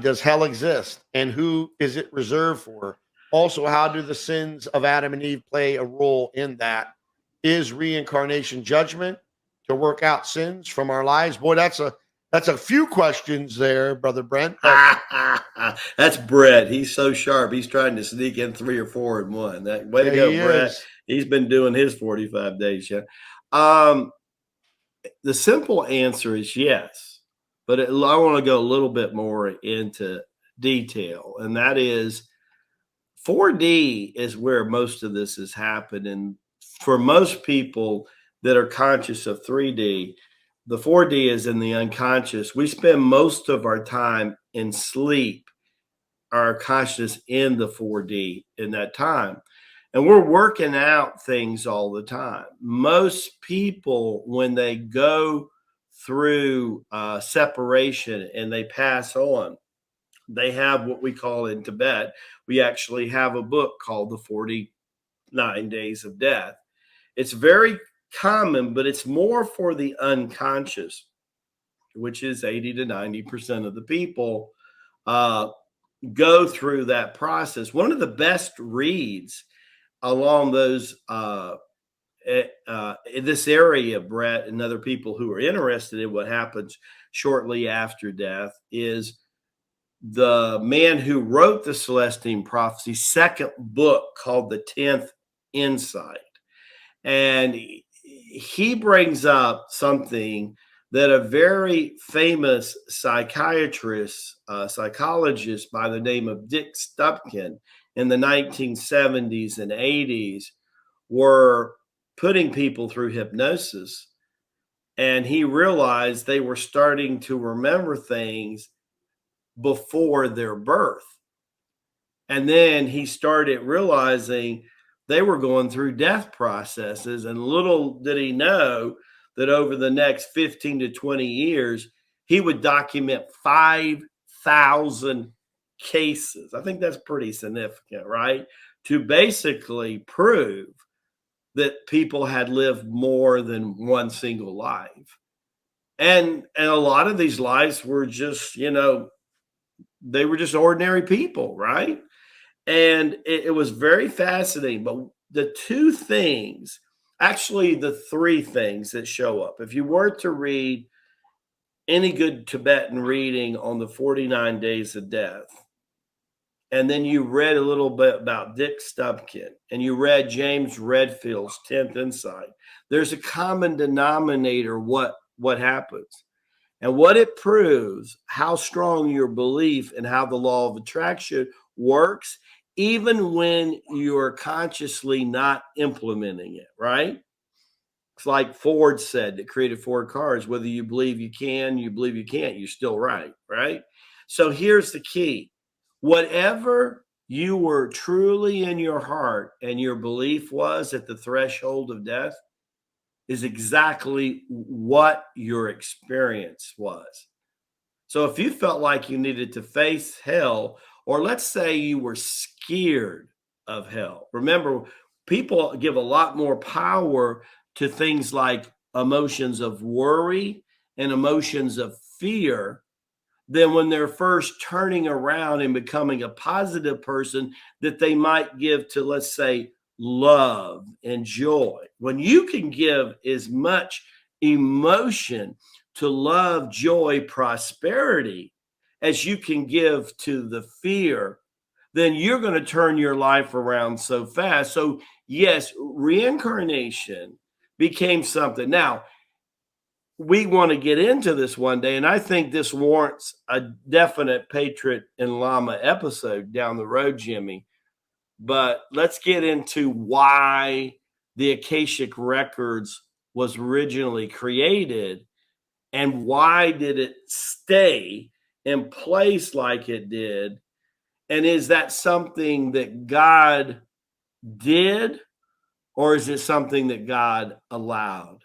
does hell exist, and who is it reserved for? Also, how do the sins of Adam and Eve play a role in that? Is reincarnation judgment to work out sins from our lives? Boy, that's a few questions there, brother Brent. But That's Brett. He's so sharp. He's trying to sneak in 3 or 4 in one. That way to yeah, go, he Brett. is. He's been doing his 45 days. Yeah. Um, the simple answer is yes, but I want to go a little bit more into detail, and that is 4D is where most of this has happened. And for most people that are conscious of 3D, the 4D is in the unconscious. We spend most of our time in sleep, our consciousness in the 4D in that time. And we're working out things all the time. Most people, when they go through separation and they pass on, they have what we call in Tibet, we actually have a book called The 49 Days of Death. It's very common, but it's more for the unconscious, which is 80 to 90% of the people go through that process. One of the best reads along those in this area, Brett, and other people who are interested in what happens shortly after death is the man who wrote the Celestine Prophecy, second book called The 10th Insight. And he brings up something that a very famous psychiatrist, psychologist by the name of Dick Stupkin in the 1970s and 80s were putting people through hypnosis. And he realized they were starting to remember things before their birth. And then he started realizing they were going through death processes. And little did he know that over the next 15 to 20 years, he would document 5,000 cases. I think that's pretty significant, right? To basically prove that people had lived more than one single life. And a lot of these lives were just, they were just ordinary people, right? And it was very fascinating. But the two things, actually, the three things that show up, if you were to read any good Tibetan reading on the 49 Days of Death, and then you read a little bit about Dick Stupkin, and you read James Redfield's 10th Insight, there's a common denominator what happens. And what it proves, how strong your belief and how the law of attraction works, even when you're consciously not implementing it, right? It's like Ford said that created Ford cars. Whether you believe you can, you believe you can't, you're still right, right? So here's the key. Whatever you were truly in your heart and your belief was at the threshold of death, is exactly what your experience was. So if you felt like you needed to face hell, or let's say you were scared of hell, remember, people give a lot more power to things like emotions of worry and emotions of fear than when they're first turning around and becoming a positive person that they might give to, let's say, love and joy. When you can give as much emotion to love, joy, prosperity as you can give to the fear, then you're going to turn your life around so fast. So, yes, reincarnation became something. Now, we want to get into this one day, and I think this warrants a definite Patriot and Lama episode down the road, Jimmy. But let's get into why the Akashic Records was originally created and why did it stay in place like it did. And is that something that God did, or is it something that God allowed?